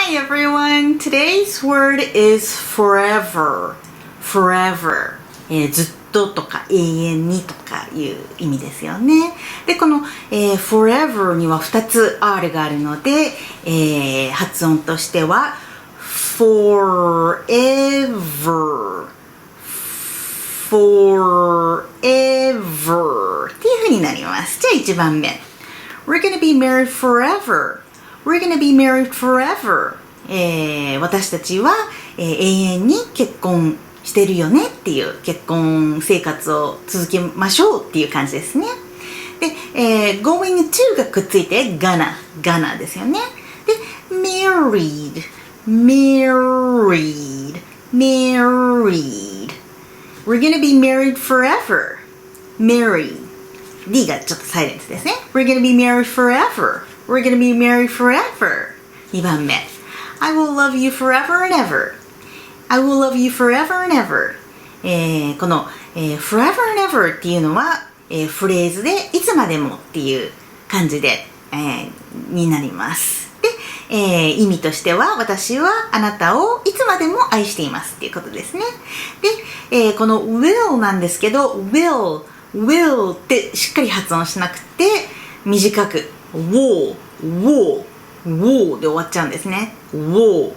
Hi everyone! Today's word is forever. Forever. ずっととか永遠にとかいう意味ですよね。で、この、forever には2つ R があるので、発音としては forever forever っていう風になります。じゃあ1番目。We're gonna be married forever.We're gonna be married forever. 私たちは、永遠に結婚してるよねっていう結婚生活を続けましょうっていう感じですね。で、going to がくっついて gonna ですよね。で、married. We're gonna be married forever. marry.D がちょっとサイレントですね。We're gonna be married forever.We're gonna be married forever. 2番目。I will love you forever and ever. I will love you forever and ever. この、forever and ever っていうのは、フレーズでいつまでもっていう感じで、になります。で、意味としては私はあなたをいつまでも愛していますっていうことですね。で、この will なんですけど will ってしっかり発音しなくて短くWhoa で終わっちゃうんですね。Whoa.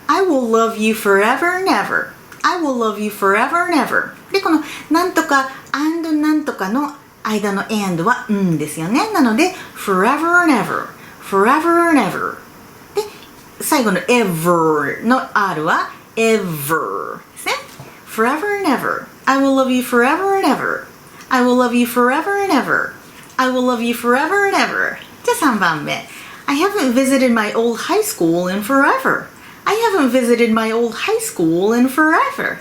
I will love you forever and ever. I will love you forever and ever. で、このなんとか and なんとかの間の and はですよね。なので forever and ever. Forever and ever. で、最後の ever の R は ever ですね。Forever and ever. I will love you forever and ever. I will love you forever and ever.I will love you forever and ever. じゃあ3番目。I haven't visited my old high school in forever. I haven't visited my old high school in forever.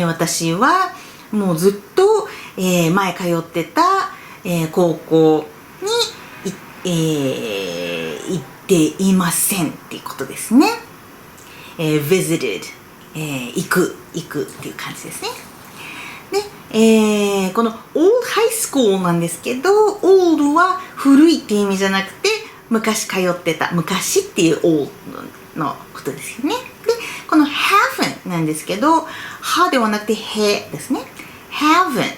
私はもうずっと、前通ってた、高校に、行っていませんっていうことですね。visited、行くっていう感じですね。で、この old high school なんですけど old は古いっていう意味じゃなくて昔通ってた昔っていう old のことですよね。で、この haven't なんですけどはではなくてへですね。haven't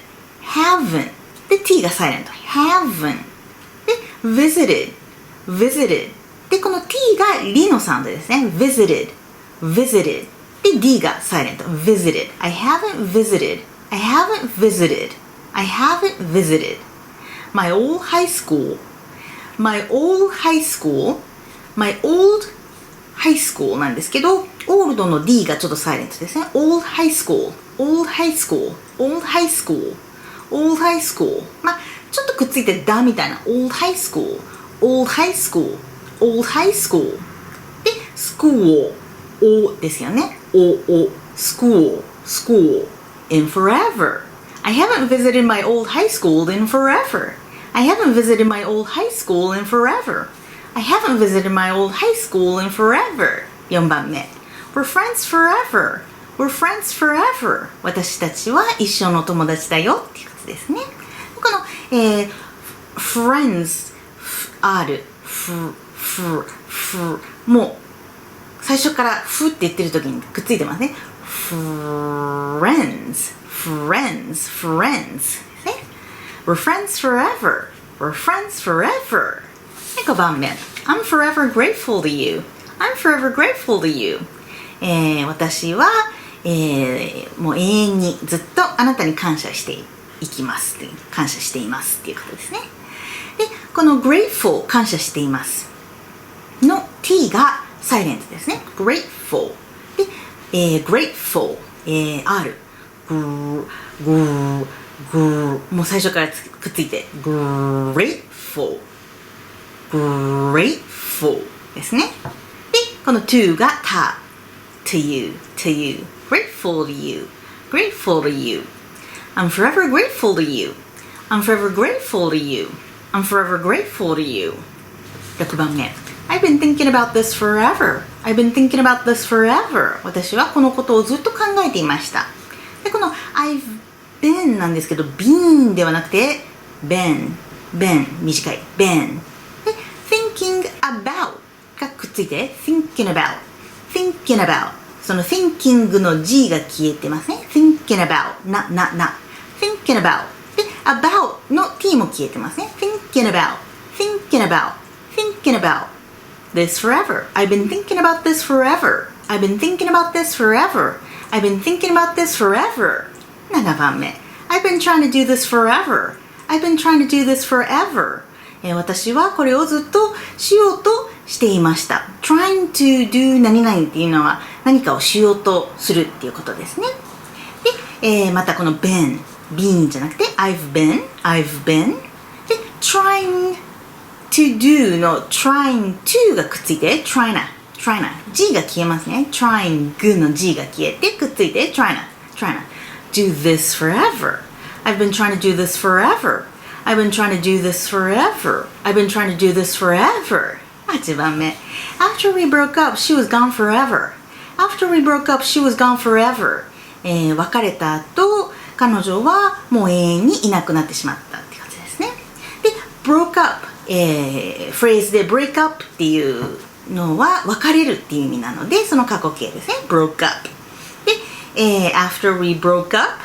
で t がサイレント haven't で visited でこの t がリのサウンドですね。visited で d がサイレント visited I haven't visited my old high school なんですけど old の D がちょっとサイレントですね old high school まあちょっとくっついてだみたいな old high school で school O ですよね school in forever. I haven't visited my old high school in forever. 4番目 We're friends forever. 私たちは一生の友達だよっていうことですね。この、friends R もう最初からフって言ってる時にくっついてますね。friends We're friends forever で5番目 I'm forever grateful to you 私は、もう永遠にずっとあなたに感謝していますっていうことですね。で、この grateful 感謝していますの t がサイレントですね。grateful で、grateful R もう最初からくっついて grateful ですね。で、この to が to you grateful to you I'm forever grateful to you 6番目I've been thinking about this forever 私はこのことをずっと考えていました。で、この I've been なんですけど been ではなくて been 短い been で thinking about がくっついて thinking about thinking about その thinking の G が消えてますね thinking about not thinking about で about の T も消えてますね thinking about this forever I've been thinking about this forever I've been thinking about this forever I've been thinking about this forever 7番目 I've been trying to do this forever I've been trying to do this forever 私はこれをずっとしようとしていました trying to do 何々っていうのは何かをしようとするっていうことですねで、またこの been じゃなくて I've been で trying to do の trying to がくっついて trying G が消えますね trying の G が消えてくっついて trying do this forever I've been trying to do this forever I've been trying to do this forever I've been trying to do this forever 8番目 After we broke up she was gone forever After we broke up she was gone forever 別れた後彼女はもう永遠にいなくなってしまったって感じですねで broke upフレーズで break up っていうのは別れるっていう意味なのでその過去形ですね broke up で、after we broke up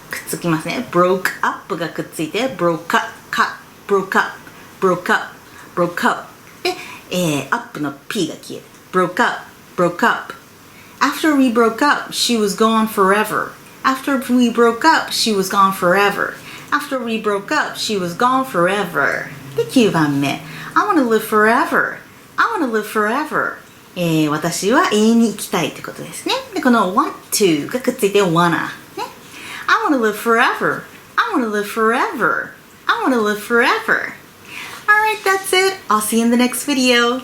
くっつきますね broke up がくっついて broke up で、up の P が消える broke up After we broke up she was gone forever After we broke up she was gone forever After we broke up she was gone forever で9番目 I want to live forever私は永遠に生きたいってことですねでこの want to がくっついて wanna ね I want to live forever Alright, that's it. I'll see you in the next video.